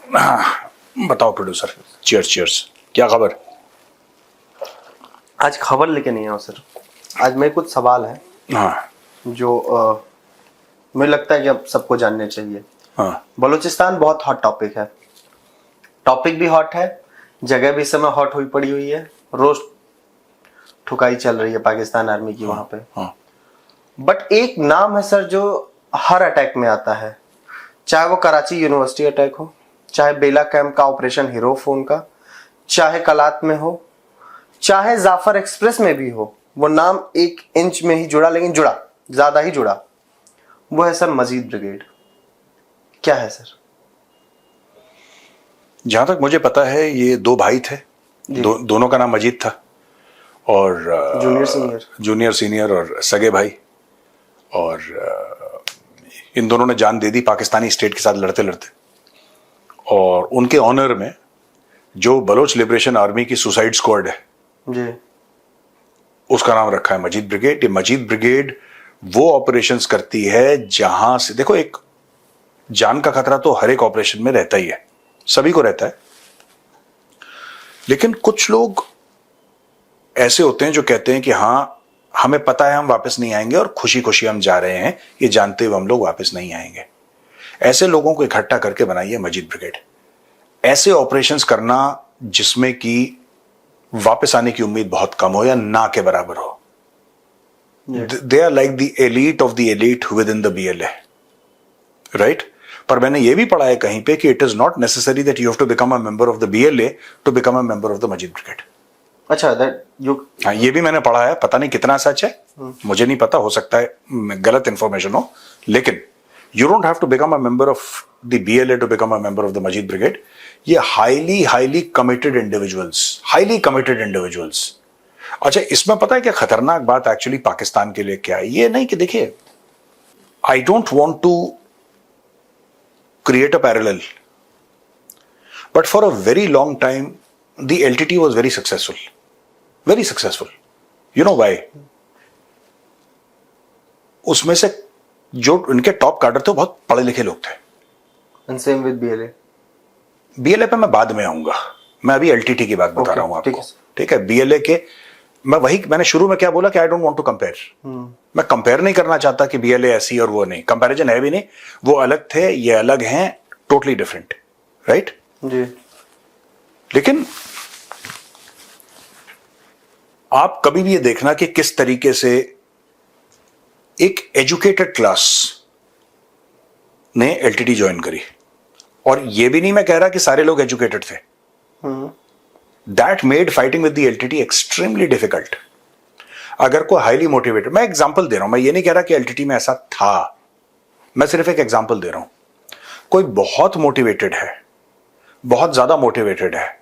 हाँ, बताओ producer. Cheers cheers. क्या खबर? आज खबर लेके नहीं आओ सर। आज मेरे कुछ सवाल है हाँ जो मुझे लगता है कि अब सबको जानने चाहिए। हाँ बलूचिस्तान बहुत हॉट टॉपिक है। टॉपिक भी हॉट है, जगह भी इस समय हॉट हुई पड़ी हुई है। रोज ठुकाई चल रही है पाकिस्तान आर्मी की वहां पे। हाँ। बट एक नाम है सर जो हर अटैक में आता है, चाहे वो कराची यूनिवर्सिटी अटैक हो, चाहे बेला कैंप का ऑपरेशन हीरो फोन का, चाहे कलात में हो, चाहे जाफर एक्सप्रेस में भी हो। वो नाम 1 इंच में ही जुड़ा, लेकिन जुड़ा, ज्यादा ही जुड़ा। वो है सर मजीद ब्रिगेड। क्या है सर? जहां तक मुझे पता है ये दो भाई थे। दोनों का नाम मजीद था और जूनियर सीनियर और सगे भाई। और इन दोनों ने जान दे दी पाकिस्तानी स्टेट के साथ लड़ते लड़ते। और उनके ऑनर में जो बलोच लिबरेशन आर्मी की सुसाइड स्क्वाड है जी, उसका नाम रखा है मजीद ब्रिगेड। ये मजीद ब्रिगेड वो ऑपरेशंस करती है जहां से, देखो, एक जान का खतरा तो हर एक ऑपरेशन में रहता ही है, सभी को रहता है। लेकिन कुछ लोग ऐसे होते हैं जो कहते हैं कि हाँ, हमें पता है हम वापस नहीं आएंगे और खुशी खुशी हम जा रहे हैं, ये जानते हुए हम लोग वापस नहीं आएंगे। ऐसे लोगों को इकट्ठा करके बनाई है मजीद ब्रिगेड। ऐसे ऑपरेशंस करना जिसमें कि वापस आने की उम्मीद बहुत कम हो या ना के बराबर हो। They are like the elite of the elite within the BLA, right? पर मैंने ये भी पढ़ा है कहीं पे कि it is not necessary that you have to become a member of the BLA to become a member of the Majeed brigade. अच्छा, दैट यू, हाँ, ये भी मैंने पढ़ा है, पता नहीं कितना सच है, मुझे नहीं पता, हो सकता है गलत इंफॉर्मेशन हो। लेकिन you don't have to become a member of the BLA to become a member of the Majeed brigade. ये हाईली कमिटेड इंडिविजुअल्स। अच्छा, इसमें पता है क्या खतरनाक बात एक्चुअली पाकिस्तान के लिए क्या है? ये नहीं कि देखिए, I don't want to create a parallel, but for a very long time the LTT was very successful. You know why? उसमें से जो उनके टॉप कार्डर थे वो बहुत पढ़े लिखे लोग थे। and same with BLA। BLA पे मैं बाद में आऊंगा, मैं अभी LTT की बात बता रहा हूं आपको, ठीक है? BLA के मैंने शुरू में क्या बोला कि I don't want to compare. मैं कंपेयर नहीं करना चाहता कि BLA ऐसी और वो नहीं, कंपैरिजन है भी नहीं। वो अलग थे, ये अलग हैं, टोटली डिफरेंट, राइट जी। लेकिन आप कभी भी ये देखना कि किस तरीके से एक एजुकेटेड क्लास ने LTT ज्वाइन करी। और ये भी नहीं मैं कह रहा कि सारे लोग एजुकेटेड थे। That made fighting with the LTT extremely difficult. अगर कोई हाईली मोटिवेटेड, मैं एग्जांपल दे रहा हूं, मैं ये नहीं कह रहा कि LTT में ऐसा था, मैं सिर्फ एक एग्जांपल दे रहा हूं। कोई बहुत मोटिवेटेड है, बहुत ज्यादा मोटिवेटेड है,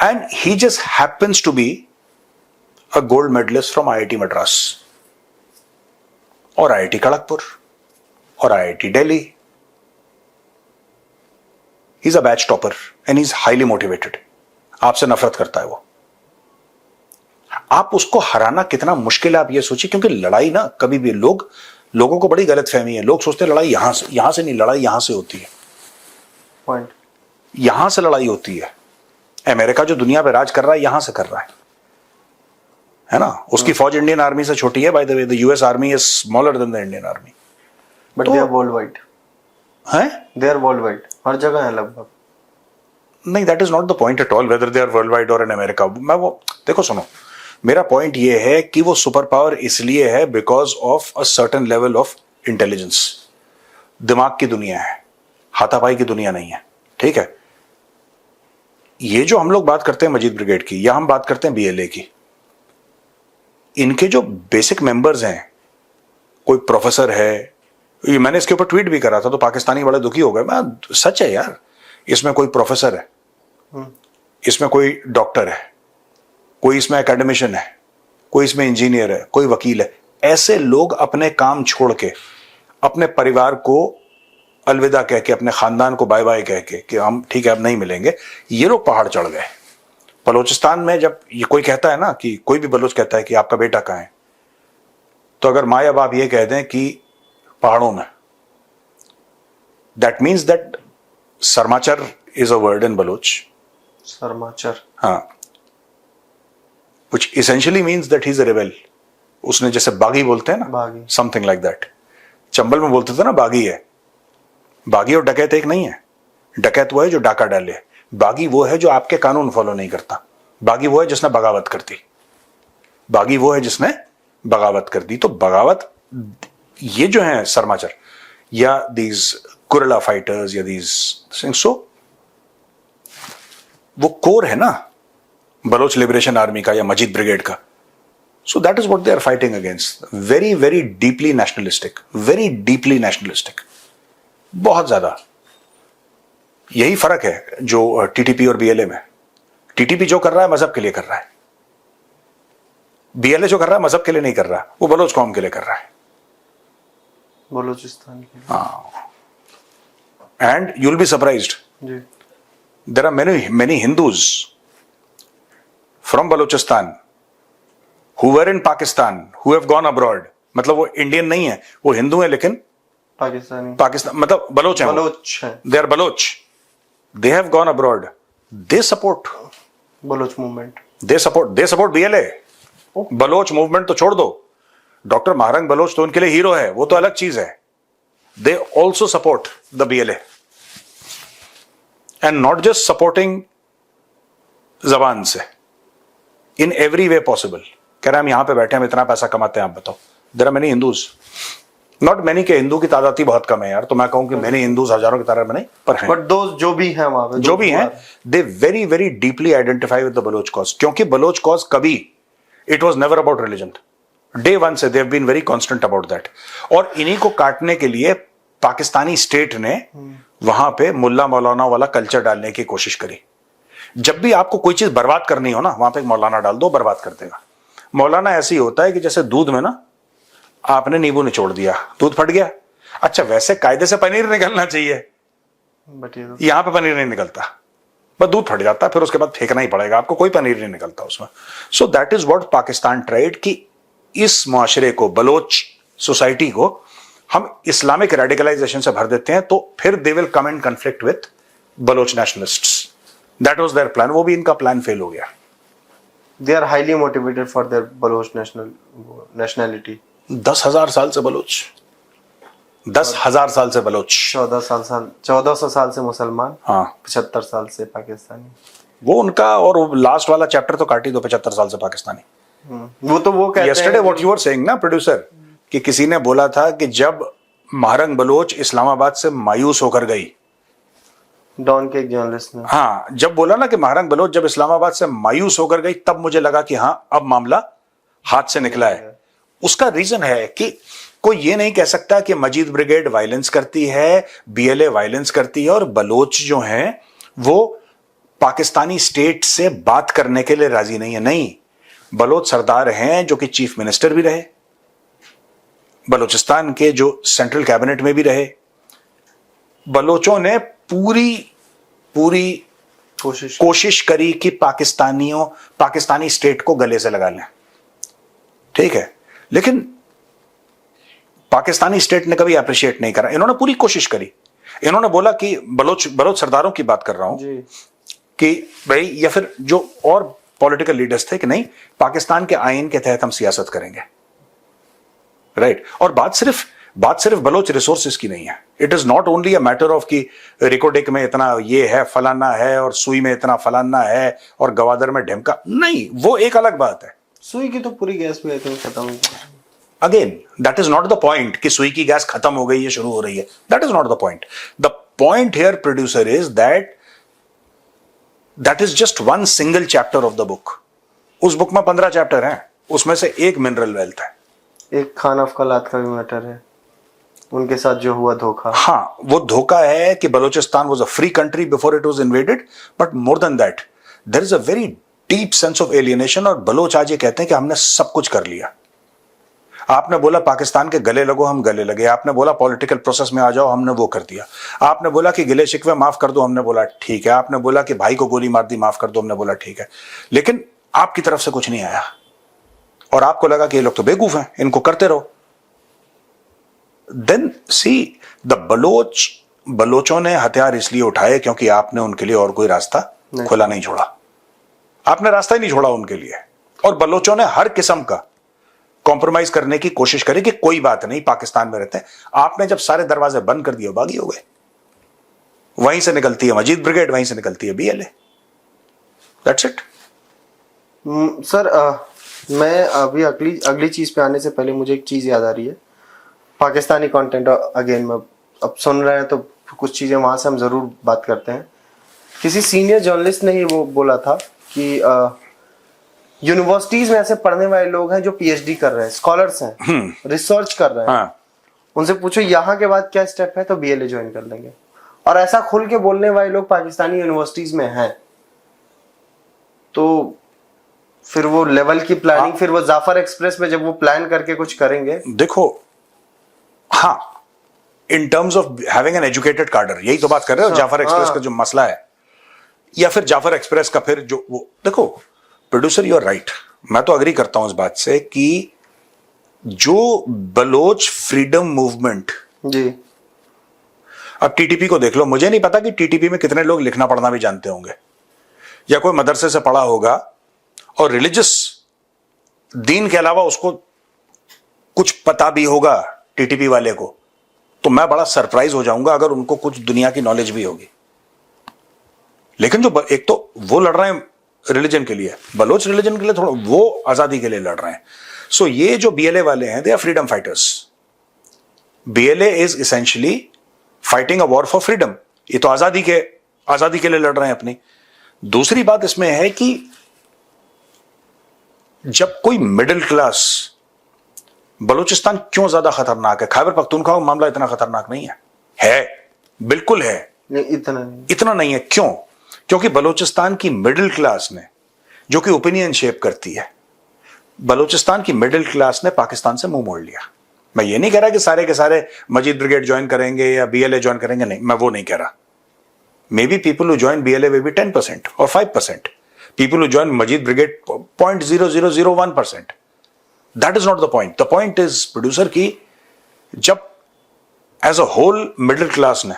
and he just happens to be a gold medallist from IIT Madras और IIT खड़गपुर और IIT Delhi. He is a batch topper and he is highly motivated. आपसे नफरत करता है वो। आप उसको हराना कितना मुश्किल है आप ये सोचिए, क्योंकि लड़ाई ना कभी भी लोगों को बड़ी गलतफहमी है। लोग सोचते हैं लड़ाई यहां से नहीं, लड़ाई यहां से होती है। पॉइंट, यहां से लड़ाई होती है। अमेरिका जो दुनिया पे राज कर रहा है यहां से कर रहा है ना? उसकी फौज इंडियन आर्मी से छोटी है। By the way, the US army is smaller than the Indian army, but they are worldwide. हैं? दे आर वर्ल्ड वाइड, हर जगह है लगभग। नहीं, that is not the point at all, whether they are worldwide और in America. मैं वो देखो, सुनो, मेरा पॉइंट ये है कि वो सुपर पावर इसलिए है because of a certain level of intelligence. दिमाग की दुनिया है, हाथापाई की दुनिया नहीं है, ठीक है? ये जो हम लोग बात करते हैं मजीद ब्रिगेड की, या हम बात करते हैं BLA की, इनके जो बेसिक मेंबर्स हैं, कोई प्रोफेसर है, ये मैंने इसके ऊपर ट्वीट भी करा था तो पाकिस्तानी बड़े दुखी हो गए। मैं सच है यार, इसमें कोई प्रोफेसर है, इसमें कोई डॉक्टर है, कोई इसमें एकेडमिशियन है, कोई इसमें इंजीनियर है, कोई वकील है। ऐसे लोग अपने काम छोड़ के, अपने परिवार को अलविदा कह के, अपने खानदान को बाय बाय कह के कि हम ठीक है अब नहीं मिलेंगे, ये लोग पहाड़ चढ़ गए। बलोचिस्तान में जब ये कोई कहता है ना, कि कोई भी बलोच कहता है कि आपका बेटा कहाँ है, तो अगर माँ या बाप ये कह दें कि पहाड़ों में, that means that sarmachar is a word in Baloch. Sharmachar. हाँ, which essentially means that he's a rebel. उसने जैसे बागी बोलते हैं ना, बागी। Something like that. चंबल में बोलते थे ना बागी है। बागी और डकैत एक नहीं है। डकैत वो है जो डाका डाले, बागी वो है जो आपके कानून फॉलो नहीं करता। बागी वो है जिसने बगावत कर दी। बागी वो है जिसने बगावत कर दी। तो बगावत ये जो है सरमाचर या दीज गुरिल्ला फाइटर्स या दीज सो वो कोर है ना बलोच लिबरेशन आर्मी का या मजीद ब्रिगेड का। So that is what they are fighting against. Very very deeply nationalistic, very deeply nationalistic, बहुत ज्यादा। यही फर्क है जो टीटीपी और बीएलए में। टीटीपी जो कर रहा है मजहब के लिए कर रहा है, बीएलए जो कर रहा है मजहब के लिए नहीं कर रहा, वो बलोच कौम के लिए कर रहा है। बलूचिस्तान के लिए। हाँ, and you will be surprised, ji. There are many Hindus from Balochistan who were in Pakistan who have gone abroad. मतलब वो इंडियन नहीं है, वो हिंदू है लेकिन पाकिस्तानी, पाकिस्तान मतलब बलोच है। बलोच है। They are Baloch, they have gone abroad, they support Baloch movement. They support BLA. Baloch movement तो छोड़ दो, डॉक्टर महारंग बलोच तो उनके लिए हीरो है, वो तो अलग चीज है। They also support the BLA and not just supporting जबान से, इन एवरी वे पॉसिबल। कह रहे हम यहां पे बैठे हैं, हम इतना पैसा कमाते हैं, आप बताओ। There are many Hindus, not many के हिंदू की तादाद ही बहुत कम है यार, तो मैं कहूं कि मेनी हिंदूज हजारों की तादाद में नहीं, पर हैं। बट दो जो भी हैं वहां पे, जो भी हैं, they very very deeply identify with the Baloch cause. क्योंकि बलोच कॉज कभी, it was never about religion. Day one से they have been very constant about that. और इन्हीं को काटने के लिए पाकिस्तानी स्टेट ने वहां पे मुल्ला मौलाना वाला कल्चर डालने की कोशिश करी। जब भी आपको कोई चीज बर्बाद करनी हो ना, वहां पे एक मौलाना डाल दो, बर्बाद कर देगा। मौलाना ऐसे ही होता है कि जैसे दूध में ना आपने नींबू निचोड़ दिया, दूध फट गया। अच्छा, वैसे कायदे से पनीर निकलना चाहिए, बट ये तो यहां पे पनीर नहीं निकलता, बस दूध फट जाता, फिर उसके बाद फेंकना ही पड़ेगा आपको, कोई पनीर नहीं निकलता उसमें। सो that is what Pakistan tried कि इस मुआशरे को, बलोच सोसाइटी को हम इस्लामिक रेडिकलाइजेशन से भर देते हैं, तो फिर they will come in conflict with Baloch nationalists. That was their plan. वो भी इनका प्लान फेल हो गया। They are highly motivated for their Baloch nationality. 10,000 साल से बलोच, 10,000 साल से बलोच, 1400 साल से मुसलमान, हाँ 75 साल से पाकिस्तानी। वो उनका, और लास्ट वाला चैप्टर तो काट ही दो, 75 साल से पाकिस्तानी। वो तो वो कहते यस्टरडे हैं व्हाट यू आर सेइंग ना प्रोड्यूसर, कि किसी ने बोला था कि जब महारंग बलोच इस्लामाबाद से मायूस होकर गई, डॉन के एक जर्नलिस्ट ने, हाँ जब बोला ना कि महारंग बलोच जब इस्लामाबाद से मायूस होकर गई, तब मुझे लगा कि हाँ अब मामला हाथ से निकला है। उसका रीजन है कि कोई ये नहीं कह सकता कि मजीद ब्रिगेड वायलेंस करती है, बीएलए वायलेंस करती है, और बलोच जो हैं वो पाकिस्तानी स्टेट से बात करने के लिए राजी नहीं है। नहीं, बलोच सरदार हैं जो कि चीफ मिनिस्टर भी रहे, बलोचिस्तान के जो सेंट्रल कैबिनेट में भी रहे। बलोचों ने पूरी कोशिश करी कि पाकिस्तानी स्टेट को गले से लगा लें, ठीक है, लेकिन पाकिस्तानी स्टेट ने कभी अप्रिशिएट नहीं करा। इन्होंने पूरी कोशिश करी। इन्होंने बोला कि बलोच सरदारों की बात कर रहा हूं कि भाई, या फिर जो और पॉलिटिकल लीडर्स थे कि नहीं, पाकिस्तान के आईन के तहत हम सियासत करेंगे, राइट। और बात सिर्फ बलोच रिसोर्सेज की नहीं है। It is not only a matter of कि रिकोडिक में इतना ये है, फलाना है, और सुई में इतना फलाना है, और गवादर में ढेमका नहीं, वो एक अलग बात है। सुई की तो पूरी गैस भी आई थिंक खत्म हो गई। Again that is not the point कि सुई की गैस खत्म हो गई है, शुरू हो रही है। That is not the point. The point here producer is that is just one single chapter of the book. उस बुक में 15 चैप्टर हैं, उसमें से एक मिनरल वेल्थ है, एक खान अफकलात का भी मैटर है, उनके साथ जो हुआ धोखा। हाँ, वो धोखा है कि Balochistan was a free country before it was invaded, but more than that there is a very deep sense of alienation. और बलोच आज ये कहते हैं कि हमने सब कुछ कर लिया। आपने बोला पाकिस्तान के गले लगो, हम गले लगे। आपने बोला पॉलिटिकल प्रोसेस में आ जाओ, हमने वो कर दिया। आपने बोला कि गिले शिकवे माफ कर दो, हमने बोला ठीक है। आपने बोला कि भाई को गोली मार दी, माफ कर दो, हमने बोला ठीक है। लेकिन आपकी तरफ से कुछ नहीं आया, और आपको लगा कि ये लोग तो बेवकूफ हैं, इनको करते रहो। देन सी द बलोच बलोचों ने हथियार इसलिए उठाए क्योंकि आपने उनके लिए और कोई रास्ता खुला नहीं छोड़ा। आपने रास्ता ही नहीं छोड़ा उनके लिए, और बलोचों ने हर किस्म का कॉम्प्रोमाइज करने की कोशिश करी कि कोई बात नहीं, पाकिस्तान में रहते हैं। आपने जब सारे दरवाजे बंद कर दिए, बागी हो गए। वहीं से निकलती है मजीद ब्रिगेड, वहीं से निकलती है बीएलए। That's it. सर मैं अभी अगली चीज पे आने से पहले मुझे एक चीज याद आ रही है। पाकिस्तानी कंटेंट अगेन में अब सुन रहे हैं तो कुछ चीजें वहां से हम जरूर बात करते हैं। किसी सीनियर जर्नलिस्ट ने ही वो बोला था कि यूनिवर्सिटीज में ऐसे पढ़ने वाले लोग हैं जो पीएचडी कर रहे हैं, स्कॉलर्स हैं, रिसर्च कर रहे हैं। हाँ। उनसे पूछो यहाँ के बाद क्या स्टेप है, तो बीएलए ज्वाइन कर लेंगे। और ऐसा खुल के बोलने वाले लोग पाकिस्तानी यूनिवर्सिटीज में हैं। तो फिर वो लेवल की प्लानिंग, फिर वो जाफर एक्सप्रेस में जब वो प्लान करके कुछ करेंगे। देखो, हाँ, इन terms of having an educated कार्डर, यही तो बात कर रहे हो। जाफर एक्सप्रेस का जो मसला है, या फिर जाफर एक्सप्रेस का फिर जो वो, देखो प्रोड्यूसर, यू आर राइट, मैं तो अग्री करता हूं इस बात से कि जो बलोच फ्रीडम मूवमेंट, जी, अब टीटीपी को देख लो। मुझे नहीं पता कि टीटीपी में कितने लोग लिखना पढ़ना भी जानते होंगे, या कोई मदरसे से पढ़ा होगा और रिलीजियस दीन के अलावा उसको कुछ पता भी होगा टीटीपी वाले को। तो मैं बड़ा सरप्राइज हो जाऊंगा अगर उनको कुछ दुनिया की नॉलेज भी होगी। लेकिन जो एक तो वो लड़ रहे हैं रिलीजन के लिए, बलोच रिलीजन के लिए, थोड़ा वो आजादी के लिए लड़ रहे हैं। सो ये जो बीएलए वाले हैं, they are freedom fighters. BLA is essentially fighting a war for freedom. ये तो आजादी के लिए लड़ रहे हैं अपनी। दूसरी बात इसमें है कि जब कोई मिडिल क्लास, बलूचिस्तान क्यों ज्यादा खतरनाक है? खैबर पख्तूनख्वा का मामला इतना खतरनाक नहीं है, बिल्कुल है, नहीं, इतना नहीं है। क्यों? क्योंकि बलूचिस्तान की मिडिल क्लास ने, जो कि ओपिनियन शेप करती है, बलूचिस्तान की मिडिल क्लास ने पाकिस्तान से मुंह मोड़ लिया। मैं ये नहीं कह रहा कि सारे के सारे मजीद ब्रिगेड ज्वाइन करेंगे या बीएलए ज्वाइन करेंगे, नहीं, मैं वो नहीं कह रहा। Maybe people who join BLA will be 10% और 5%। People who join Majeed brigade 0.0001%। That is not the point. The point is producer की जब as a whole middle class ने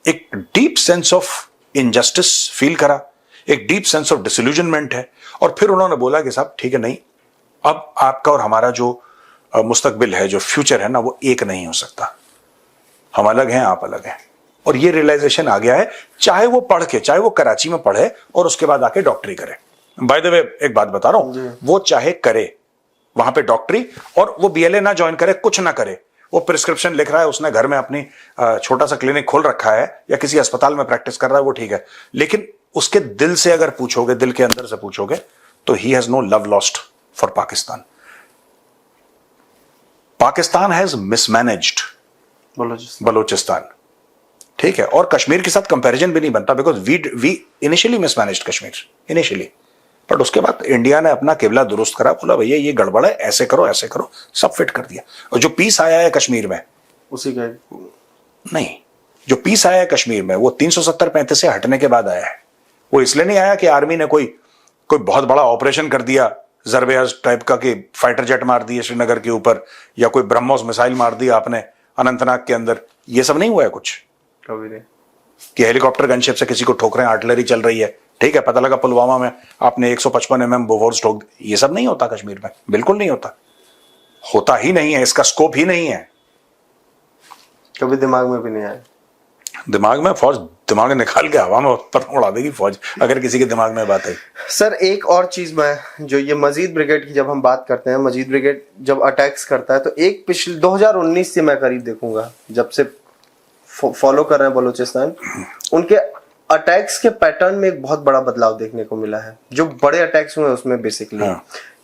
एक deep sense of injustice feel करा, एक deep sense of disillusionment है, और फिर उन्होंने बोला कि साहब ठीक है, नहीं, अब आपका और हमारा जो मुस्तकबिल है, जो फ्यूचर है ना, वो एक नहीं हो सकता। हम अलग हैं, आप अलग हैं। और ये रियलाइजेशन आ गया है, चाहे वो पढ़ के, चाहे वो कराची में पढ़े और उसके बाद आके डॉक्टरी करे। बाय द वे एक बात बता रहा हूं, वो चाहे करे वहां पे डॉक्टरी, और वो बीएलए ना ज्वाइन करे, कुछ ना करे, वो प्रिस्क्रिप्शन लिख रहा है, उसने घर में अपनी छोटा सा क्लिनिक खोल रखा है या किसी अस्पताल में प्रैक्टिस कर रहा है, वो ठीक है। लेकिन उसके दिल से अगर पूछोगे, दिल के अंदर से पूछोगे, तो he has no love lost for Pakistan. Pakistan has mismanaged Balochistan, ठीक है। और कश्मीर के साथ कंपैरिजन भी नहीं बनता, because we initially mismanaged Kashmir initially, but उसके बाद इंडिया ने अपना किबला दुरुस्त करा, बोला भैया ये गड़बड़ है, ऐसे करो, सब फिट कर दिया। और जो पीस आया है कश्मीर में, उसी का नहीं, जो पीस आया है कश्मीर में, वो 370-35 से हटने के बाद आया है। वो इसलिए नहीं आया कि आर्मी ने कोई बहुत बड़ा ऑपरेशन कर दिया जरबेज टाइप का, कि फाइटर जेट मार दिए श्रीनगर के ऊपर, या कोई ब्रह्मोस मिसाइल मार दिया आपने अनंतनाग के अंदर। ये सब नहीं हुआ है कुछ कभी नहीं कि हेलीकॉप्टर गनशिप से किसी को ठोक रहे हैं, आर्टिलरी चल रही है, ठीक है, पता लगा पुलवामा में आपने 155 mm बोफोर्स ठोक। ये सब नहीं होता कश्मीर में, बिल्कुल नहीं होता ही नहीं है, इसका स्कोप ही नहीं है। कभी दिमाग में भी नहीं आया। दिमाग में फौज, दिमाग निकाल के हवा में पर उड़ा देगी फौज अगर किसी के दिमाग में बात आई। सर एक और चीज मैं, जो ये मजीद ब्रिगेड की जब हम बात करते हैं, मजीद ब्रिगेड जब अटैक्स करता है, तो एक पिछले 2019 से मैं करीब देखूंगा, जब से फॉलो कर रहे हैं बलूचिस्तान, उनके अटैक्स के पैटर्न में एक बहुत बड़ा बदलाव देखने को मिला है। जो बड़े अटैक्स हुए उसमें बेसिकली,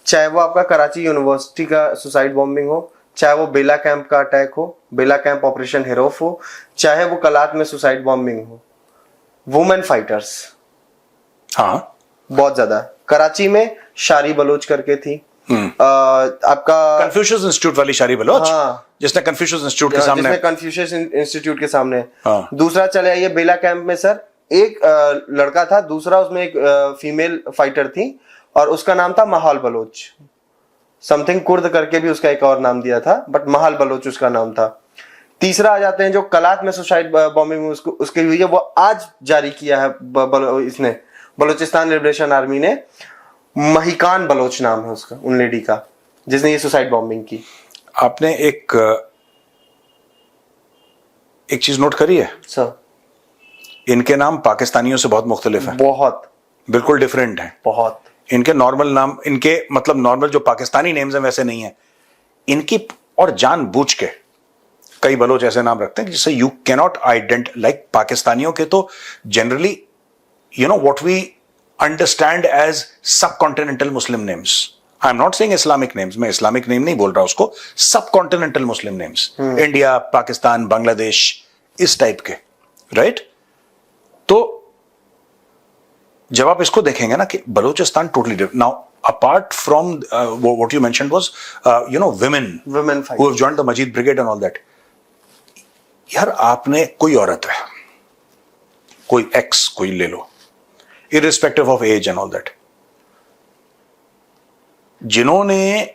चाहे वो आपका कराची यूनिवर्सिटी का सुसाइड बॉम्बिंग हो, चाहे वो बेला कैंप का अटैक हो, बेला कैंप ऑपरेशन हिरोफ हो, चाहे वो कलात में सुसाइड बॉम्बिंग हो, वुमेन फाइटर्स, हाँ, बहुत ज्यादा। कराची में शारी बलोच करके थी, आपका कन्फ्यूशियस इंस्टीट्यूट वाली शारी बलोच, हाँ, जिसने कन्फ्यूशियस इंस्टीट्यूट के सामने, कन्फ्यूशियस इंस्टीट्यूट के सामने। हाँ। दूसरा चले आइए बेला कैंप में सर, एक लड़का था, दूसरा उसमें एक फीमेल फाइटर थी, और उसका नाम था महाल बलोच, समथिंग कुर्द करके भी उसका एक और नाम दिया था, बट महाल बलोच उसका नाम था। तीसरा आ जाते हैं जो कलात में सुसाइड बॉम्बिंग उसकी हुई है, वो आज जारी किया है इसने बलूचिस्तान लिबरेशन आर्मी ने। महिकान बलोच नाम है उसका, उन लेडी का जिसने ये सुसाइड बॉम्बिंग की। आपने एक चीज नोट करी है सर, इनके नाम पाकिस्तानियों से बहुत मुख्तलिफ है, बहुत बिल्कुल डिफरेंट है। बहुत। इनके नॉर्मल नाम, इनके मतलब नॉर्मल जो पाकिस्तानी नेम्स हैं वैसे नहीं है इनकी, और जानबूझ के कई बलोच ऐसे नाम रखते हैं जिससे यू कैनॉट लाइक पाकिस्तानियों के तो generally you know what we understand as subcontinental Muslim names. I am not saying Islamic names, मैं इस्लामिक नेम नहीं बोल रहा उसको, subcontinental Muslim names, India, Pakistan, Bangladesh, इस टाइप के, राइट? तो जब आप इसको देखेंगे ना कि Balochistan totally different now, apart from what you mentioned was women who have joined the Majid Brigade and all that. यार आपने कोई औरत है, कोई एक्स कोई ले लो, irrespective of age and all that, जिन्होंने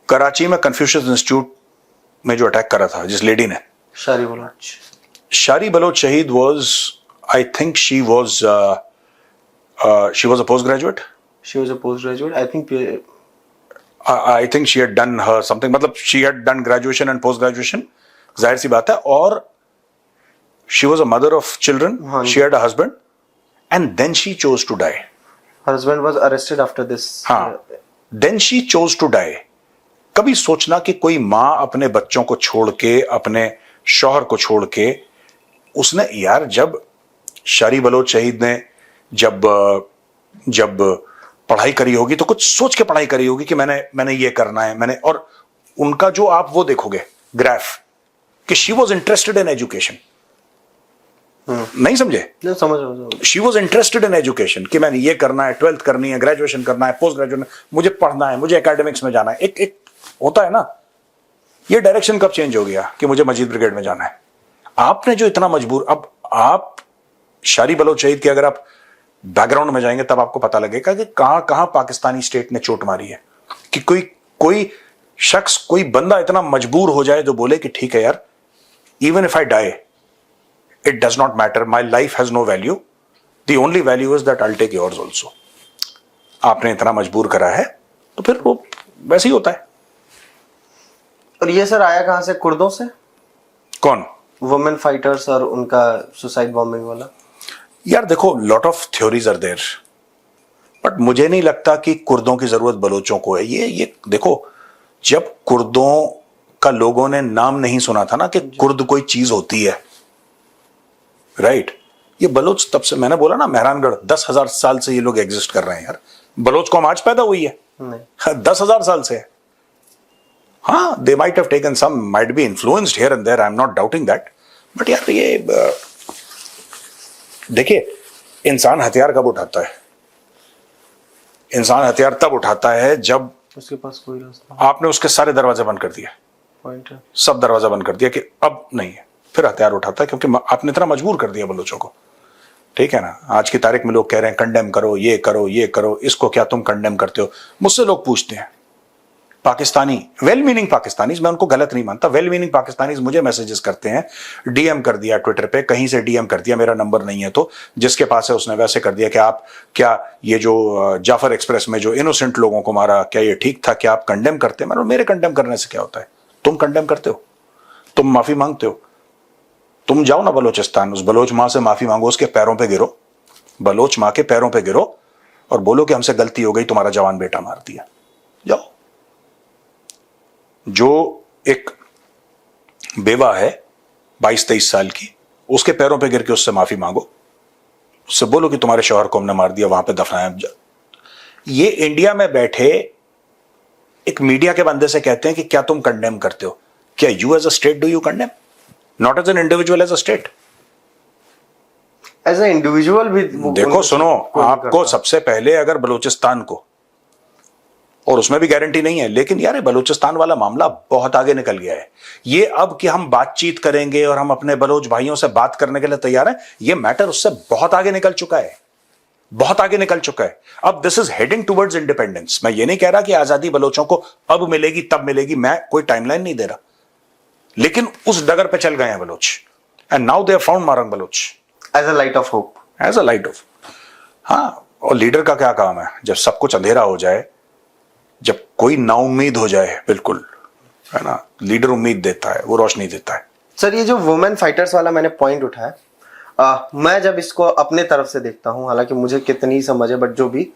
कराची में कन्फ्यूशियस इंस्टीट्यूट में जो अटैक करा था, जिस लेडी ने, शारी बलोच शहीद was, I think she was a postgraduate. She was a postgraduate. I think she had done her something, मतलब she had done graduation and post graduation, जाहिर सी बात है, और she was a mother of children. She had a husband and then she chose to die. Her husband was arrested after this. हाँ, then she chose to die. कभी सोचना कि कोई माँ अपने बच्चों को छोड़ के, अपने शौहर को छोड़ के, उसने यार जब शारी बलोच शहीद ने जब पढ़ाई करी होगी तो कुछ सोच के पढ़ाई करी होगी कि मैंने ये करना है, मैंने, और उनका जो आप वो देखोगे ग्राफ कि she was interested in education, नहीं समझे? समझ। She was interested in education कि मैंने ये करना है, 12th करनी है, ग्रेजुएशन करना है, पोस्ट ग्रेजुएशन, मुझे पढ़ना है, मुझे एकेडमिक्स में जाना है। एक होता है ना, ये डायरेक्शन कब चेंज हो गया कि मुझे मजीद ब्रिगेड में जाना है? आपने जो इतना मजबूर, अब आप शारी बलोच शहीद के अगर आप बैकग्राउंड में जाएंगे तब आपको पता लगेगा कि कहां कहां पाकिस्तानी स्टेट ने चोट मारी है, कि कोई शख्स, कोई बंदा इतना मजबूर हो जाए जो बोले कि ठीक है यार, even if I die it does not matter, my life has no value, the only value is that I will take yours also. आपने इतना मजबूर करा है तो फिर वो वैसे ही होता है। और ये सर आया कहां से? कुर्दों से? कौन? वुमेन फाइटर्स और उनका सुसाइड बॉम्बिंग वाला। यार देखो, lot of theories are there, but मुझे नहीं लगता कि कुर्दों की जरूरत बलोचों को है। ये देखो, जब कुर्दों का लोगों ने नाम नहीं सुना था ना कि कुर्द कोई चीज होती है, राइट? ये बलोच तब से, मैंने बोला ना, मेहरानगढ़ 10,000 साल से ये लोग एग्जिस्ट कर रहे हैं यार। बलोच कौम आज पैदा हुई है? नहीं। 10,000 साल से। हाँ, they might have taken some, might be influenced here and there, I'm not doubting that, but यार ये देखिए, इंसान हथियार कब उठाता है? इंसान हथियार तब उठाता है जब उसके पास कोई रास्ता, आपने उसके सारे दरवाजे बंद कर दिए, पॉइंट है, सब दरवाजा बंद कर दिया कि अब नहीं है, फिर हथियार उठाता है, क्योंकि आपने इतना मजबूर कर दिया बलोचों को। ठीक है ना? आज की तारीख में लोग कह रहे हैं कंडेम करो, ये करो, ये करो, इसको क्या तुम कंडेम करते हो? मुझसे लोग पूछते हैं, पाकिस्तानी, वेल मीनिंग पाकिस्तानीज, मैं उनको गलत नहीं मानता, वेल मीनिंग पाकिस्तानीज मुझे मैसेजेस करते हैं, डीएम कर दिया ट्विटर पे, कहीं से डीएम कर दिया, मेरा नंबर नहीं है तो जिसके पास है उसने वैसे कर दिया कि आप क्या ये जो जाफर एक्सप्रेस में जो इनोसेंट लोगों को मारा, क्या ये ठीक था? क्या आप कंडेम करते हैं? मतलब मेरे कंडेम करने से क्या होता है? तुम कंडेम करते हो, तुम माफी मांगते हो, तुम जाओ ना बलोचिस्तान, उस बलोच माँ से माफी मांगो, उसके पैरों पे गिरो, बलोच माँ के पैरों पे गिरो और बोलो कि हमसे गलती हो गई, तुम्हारा जवान बेटा मार दिया। जाओ, जो एक बेवा है 22-23 साल की, उसके पैरों पे गिर के उससे माफी मांगो, उससे बोलो कि तुम्हारे शौहर को हमने मार दिया, वहां पे दफनाया। ये इंडिया में बैठे एक मीडिया के बंदे से कहते हैं कि क्या तुम कंडेम करते हो? क्या you as a state do you condemn? Not as an individual, as a state, as a individual भी। देखो सुनो, आपको सबसे पहले अगर बलूचिस्तान को, और उसमें भी गारंटी नहीं है, लेकिन यार बलूचिस्तान वाला मामला बहुत आगे निकल गया है। ये अब कि हम बातचीत करेंगे और हम अपने बलोच भाइयों से बात करने के लिए तैयार हैं, ये मैटर उससे बहुत आगे निकल चुका है, बहुत आगे निकल चुका है। अब this is heading towards independence. मैं ये नहीं कह रहा कि आजादी बलोचों को अब मिलेगी तब मिलेगी, मैं कोई टाइमलाइन नहीं दे रहा, लेकिन उस डगर पे चल गए हैं Baloch, and now they have found Mahrang Baloch as a light of hope. As a light of. हाँ, और लीडर का क्या काम है, जब सब कुछ अंधेरा हो जाए, जब कोई नाउम्मीद हो जाए, बिल्कुल, है ना, लीडर उम्मीद देता है, वो रोशनी देता है। सर ये जो वुमेन फाइटर्स वाला मैंने पॉइंट उठाया, मैं जब इसको अपने तरफ से देखता हूं, हालांकि मुझे कितनी ही समझ है, बट जो भी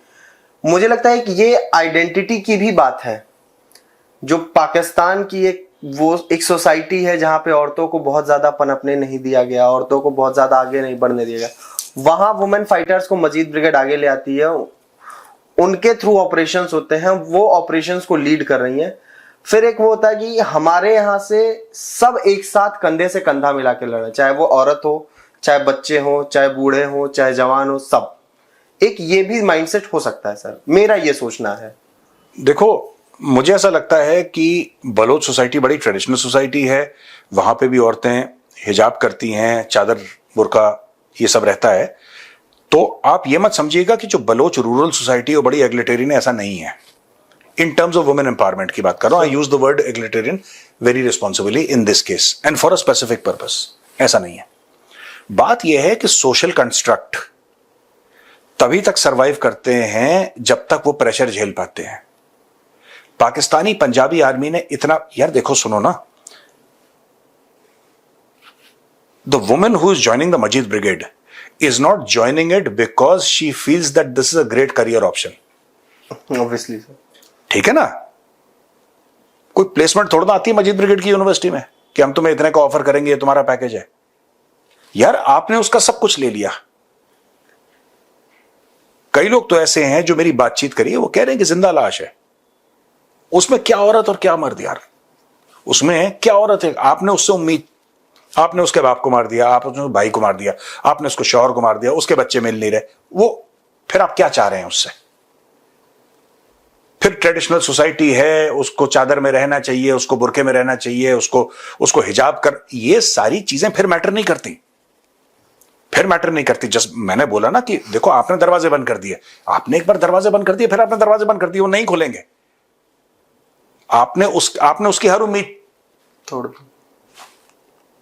मुझे लगता है कि ये आइडेंटिटी की भी बात है। जो पाकिस्तान की एक सोसाइटी है जहां पे औरतों को बहुत ज्यादा पनपने नहीं दिया गया, औरतों को बहुत ज्यादा आगे नहीं बढ़ने दिया गया, वहां वुमेन फाइटर्स को मजीद ब्रिगेड आगे ले आती है, उनके थ्रू ऑपरेशंस होते हैं, वो ऑपरेशंस को लीड कर रही हैं। फिर एक वो होता है कि हमारे यहाँ से सब एक साथ कंधे से कंधा मिला के लड़े, चाहे वो औरत हो, चाहे बच्चे हो, चाहे बूढ़े हो, चाहे जवान हो, सब। एक ये भी माइंडसेट हो सकता है सर, मेरा ये सोचना है। देखो, मुझे ऐसा लगता है कि बलोच सोसाइटी बड़ी ट्रेडिशनल सोसाइटी है, वहां पे भी औरतें हिजाब करती हैं, चादर बुर्का ये सब रहता है। तो आप ये मत समझिएगा कि जो बलोच रूरल सोसाइटी है वो बड़ी एग्लिटेरियन है, ऐसा नहीं है। In terms of women empowerment की बात कर रहा हूं, I use the word egalitarian very responsibly in this case and for a specific purpose, ऐसा नहीं है। बात यह है कि सोशल कंस्ट्रक्ट तभी तक सरवाइव करते हैं जब तक वो प्रेशर झेल पाते हैं। पाकिस्तानी पंजाबी आर्मी ने इतना, यार देखो सुनो ना, the woman who is joining the Majeed brigade is not joining it because she feels that this is a great career option. Obviously sir. ठीक है ना, कोई प्लेसमेंट थोड़ा ना आती है मजीद ब्रिगेड की यूनिवर्सिटी में कि हम तुम्हें इतने का ऑफर करेंगे, ये तुम्हारा पैकेज है। यार आपने उसका सब कुछ ले लिया। कई लोग तो ऐसे हैं जो मेरी बातचीत करिए, वो कह रहे हैं कि जिंदा लाश है, उसमें क्या औरत और क्या मर्द यार, उसमें क्या औरत है। आपने उससे उम्मीद, आपने उसके बाप को मार दिया, आपने उसके भाई को मार दिया, आपने उसको शौहर को मार दिया, उसके बच्चे मिल नहीं रहे, वो फिर आप क्या चाह रहे हैं उससे। फिर ट्रेडिशनल सोसाइटी है, उसको चादर में रहना चाहिए, उसको बुरके में रहना चाहिए, उसको हिजाब कर, ये सारी चीजें फिर मैटर नहीं करती, फिर मैटर नहीं करती। जस्ट मैंने बोला ना कि देखो आपने दरवाजे बंद कर दिए, आपने एक बार दरवाजे बंद कर दिए, फिर आपने दरवाजे बंद कर दिए, वो नहीं खुलेंगे। आपने उसकी हर उम्मीद तोड़ दी,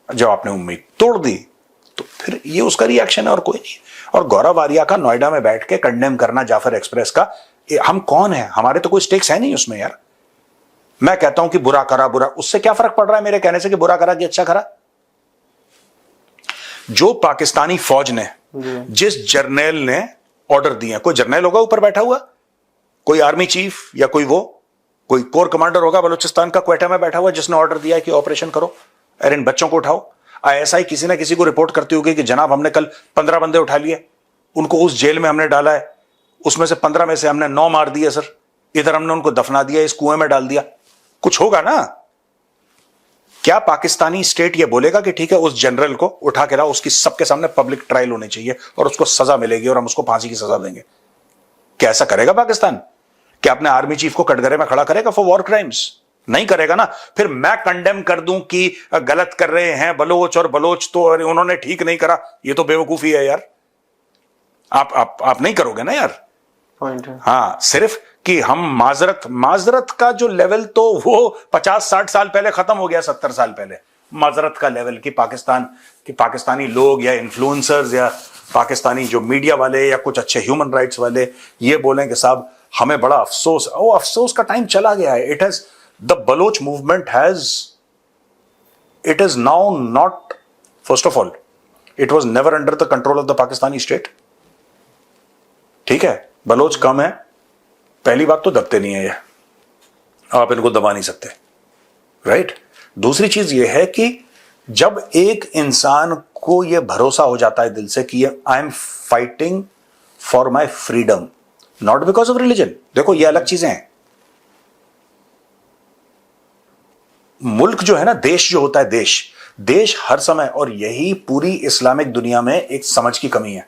जब आपने उम्मीद तोड़ दी तो फिर ये उसका रिएक्शन है और कोई नहीं। और गौरव आर्या का नोएडा में बैठ के कंडेम करना जाफर एक्सप्रेस का, हम कौन है, हमारे तो कोई स्टेक्स है नहीं उसमें यार। मैं कहता हूं कि बुरा करा, बुरा, उससे क्या फर्क पड़ रहा है मेरे कहने से कि बुरा करा कि अच्छा करा। जो पाकिस्तानी फौज ने, जिस जर्नैल ने ऑर्डर दिए, कोई जर्नैल होगा ऊपर बैठा हुआ, कोई आर्मी चीफ या कोई कोर कमांडर होगा बलूचिस्तान का क्वेटा में बैठा हुआ जिसने ऑर्डर दिया है कि ऑपरेशन करो, अरे इन बच्चों को उठाओ। आईएसआई किसी ना किसी को रिपोर्ट करती होगी कि जनाब हमने कल 15 बंदे उठा लिए, उनको उस जेल में हमने डाला है, उसमें से 15 में से हमने 9 मार दिए सर, इधर हमने उनको दफना दिया, इस कुएं में डाल दिया। कुछ होगा ना। क्या पाकिस्तानी स्टेट ये बोलेगा कि ठीक है उस जनरल को उठा के लाओ, उसकी सबके सामने पब्लिक ट्रायल होनी चाहिए और उसको सजा मिलेगी और हम उसको फांसी की सजा देंगे? क्या ऐसा करेगा पाकिस्तान? क्या अपने आर्मी चीफ को कटघरे में खड़ा करेगा फॉर वॉर क्राइम्स? नहीं करेगा ना। फिर मैं कंडेम कर दूं कि गलत कर रहे हैं बलोच, और बलोच तो उन्होंने ठीक नहीं करा, ये तो बेवकूफी है यार। आप नहीं करोगे ना यार। पॉइंट है। हाँ, सिर्फ कि हम माजरत का जो लेवल तो वो 50-60 साल पहले खत्म हो गया, 70 साल पहले माजरत का लेवल कि पाकिस्तानी लोग या इन्फ्लुएंसर्स या पाकिस्तानी जो मीडिया वाले या कुछ अच्छे ह्यूमन राइट्स वाले ये बोलें कि साहब हमें बड़ा अफसोस, वो अफसोस का टाइम चला गया है। It has the Baloch movement it is now not, first of all it was never under the control of the Pakistani state. ठीक है, बलोच कम है, पहली बात तो दबते नहीं है ये, आप इनको दबा नहीं सकते, राइट। दूसरी चीज ये है कि जब एक इंसान को यह भरोसा हो जाता है दिल से कि I am fighting for my freedom not because of religion, देखो ये अलग चीजें हैं। मुल्क जो है ना, देश जो होता है, देश हर समय, और यही पूरी इस्लामिक दुनिया में एक समझ की कमी है।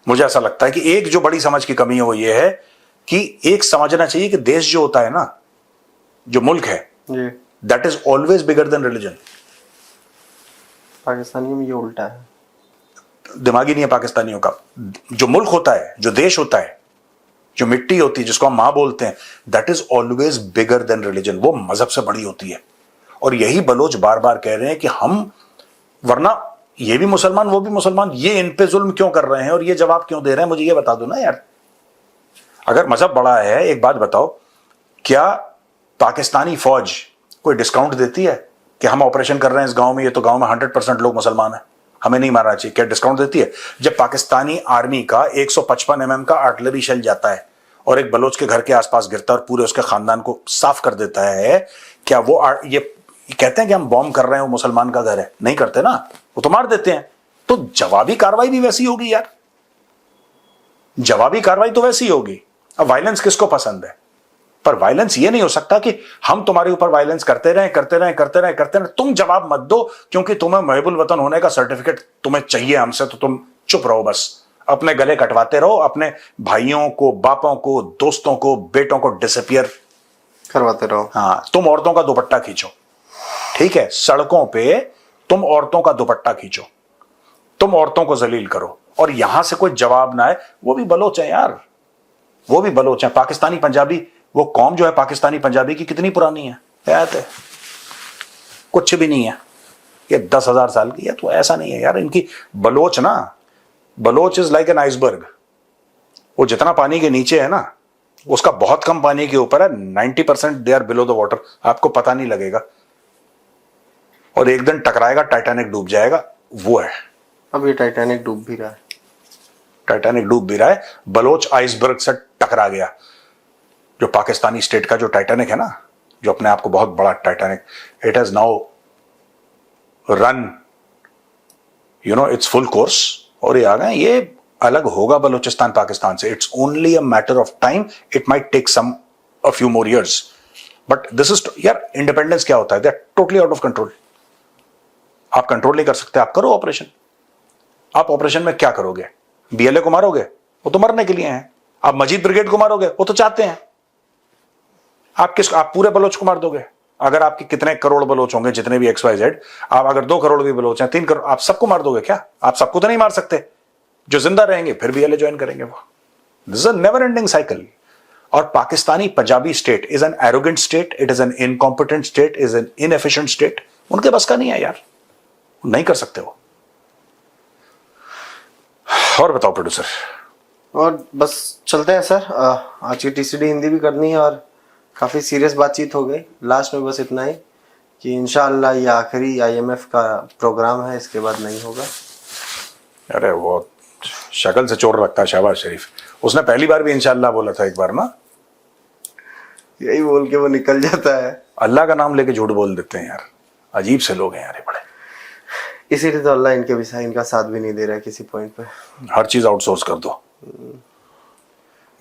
मुझे ऐसा लगता है कि एक जो बड़ी समझ की कमी है वो ये है कि एक समझना चाहिए कि देश जो होता है ना, जो मुल्क है, that is always bigger than religion. पाकिस्तानियों में ये उल्टा है, दिमागी नहीं है पाकिस्तानियों का। जो मुल्क होता है, जो देश होता है, जो मिट्टी होती है जिसको हम मां बोलते हैं, that is always bigger than religion. वो मजहब से बड़ी होती है। और यही बलोच बार बार कह रहे हैं कि हम, वरना ये भी मुसलमान वो भी मुसलमान, ये इन पे जुल्म क्यों कर रहे हैं और ये जवाब क्यों दे रहे हैं? मुझे ये बता दो ना यार। अगर मजहब बड़ा है, एक बात बताओ, क्या पाकिस्तानी फौज कोई डिस्काउंट देती है कि हम ऑपरेशन कर रहे हैं इस गांव में, ये तो गांव में 100% लोग मुसलमान हैं, हमें नहीं मारना चाहिए? क्या डिस्काउंट देती है? जब पाकिस्तानी आर्मी का 155 mm का आर्टिलरी शेल जाता है और एक बलोच के घर के आसपास गिरता है और पूरे उसके खानदान को साफ कर देता है, क्या वो ये कहते हैं कि हम बॉम्ब कर रहे हैं, वो मुसलमान का घर है? नहीं करते ना, वो तो मार देते हैं। तो जवाबी कार्रवाई भी वैसी होगी यार, जवाबी कार्रवाई तो वैसी होगी। अब वायलेंस किसको पसंद है? पर वायलेंस ये नहीं हो सकता कि हम तुम्हारे ऊपर वायलेंस करते रहें, तुम जवाब मत दो क्योंकि तुम्हें महबूल वतन होने का सर्टिफिकेट तुम्हें चाहिए हमसे, तो तुम चुप रहो, बस अपने गले कटवाते रहो, अपने भाइयों को, बापों को, दोस्तों को, बेटों को डिसअपियर करवाते रहो। हाँ, तुम औरतों का दुपट्टा खींचो, ठीक है, सड़कों पे तुम औरतों का दुपट्टा खींचो, तुम औरतों को जलील करो, और यहां से कोई जवाब ना आए। वो भी बलोच है यार, वो भी बलोच है। पाकिस्तानी पंजाबी, वो कौम जो है पाकिस्तानी पंजाबी की, कितनी पुरानी है? है कुछ भी नहीं है, ये 10,000 साल की है। तो ऐसा नहीं है यार इनकी। बलोच ना, Baloch is like an iceberg. वो जितना पानी के नीचे है ना, उसका बहुत कम पानी के ऊपर है, 90% they are below the water, आपको पता नहीं लगेगा। और एक दिन टकराएगा, टाइटैनिक डूब जाएगा, वो है। अब ये टाइटैनिक डूब भी रहा है, टाइटैनिक डूब भी रहा है, बलोच आइसबर्ग से टकरा गया। जो पाकिस्तानी स्टेट का जो टाइटैनिक है ना, जो अपने आप को बहुत बड़ा Titanic, it has now run it's full course, और ये आ गए। ये अलग होगा बलूचिस्तान पाकिस्तान से, it's only a matter of time, it might take a few more years, but this is यार, इंडिपेंडेंस क्या होता है? They are totally out of control. आप कंट्रोल नहीं कर सकते, आप करो ऑपरेशन। आप ऑपरेशन में क्या करोगे? बीएलए को मारोगे? वो तो मरने के लिए हैं। आप मजीद ब्रिगेड को मारोगे? वो तो चाहते हैं। आप पूरे बलोच को मार दोगे? अगर आपके कितने करोड़ बलोच होंगे, जितने भी XYZ, आप अगर 2 करोड़ भी बलोच हैं, 3 करोड़, आप सबको मार दोगे क्या? आप सबको तो नहीं मार सकते। जो जिंदा रहेंगे फिर बीएलए ज्वाइन करेंगे। वो this is a never ending cycle. और Pakistani Punjabi state is an arrogant state, it is an incompetent state, is an inefficient state. उनके बस का नहीं है यार, नहीं कर सकते वो। और बताओ प्रोड्यूसर। और बस चलते हैं सर। आज की TCD हिंदी भी करनी है और काफ़ी सीरियस बातचीत हो गई। लास्ट में बस इतना ही कि इंशाअल्लाह ये आखिरी IMF का प्रोग्राम है, इसके बाद नहीं होगा। अरे वो शक्ल से चोर लगता है शहबाज शरीफ, उसने पहली बार भी इंशाअल्लाह बोला था एक बार ना, यही बोल के वो निकल जाता है। अल्लाह का नाम लेके झूठ बोल देते हैं यार, अजीब से लोग हैं यार ये बड़े। इसीलिए तो अल्लाह इनका साथ भी नहीं दे रहा है किसी पॉइंट पे। हर चीज आउटसोर्स कर दो।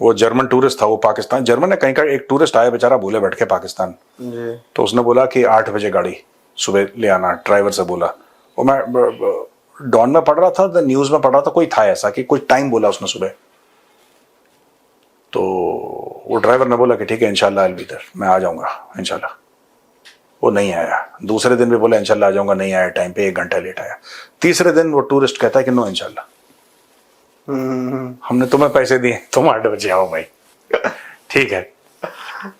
वो जर्मन टूरिस्ट था, वो पाकिस्तान, जर्मन ने कहीं का एक टूरिस्ट आया बेचारा, भूले बैठ के पाकिस्तान जी। तो उसने बोला कि 8 बजे गाड़ी सुबह ले आना, ड्राइवर से बोला। वो मैं डॉन में पढ़ रहा था, न्यूज में पढ़ रहा था, कोई था ऐसा कि कोई टाइम बोला उसने सुबह, तो वो ड्राइवर ने बोला कि ठीक है इंशाल्लाह आई विल बी देयर, मैं आ जाऊंगा इंशाल्लाह। वो नहीं आया। दूसरे दिन भी बोला इंशाल्लाह आ जाऊंगा, नहीं आया टाइम पे, 1 घंटा लेट आया। तीसरे दिन वो टूरिस्ट कहता है कि नो इंशाल्लाह, हमने तुम्हें पैसे दिए, तुम 8 बजे आओ भाई। ठीक है,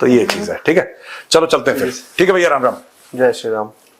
तो ये चीज है। ठीक है, चलो चलते हैं फिर। ठीक है भैया, राम राम। जय श्री राम।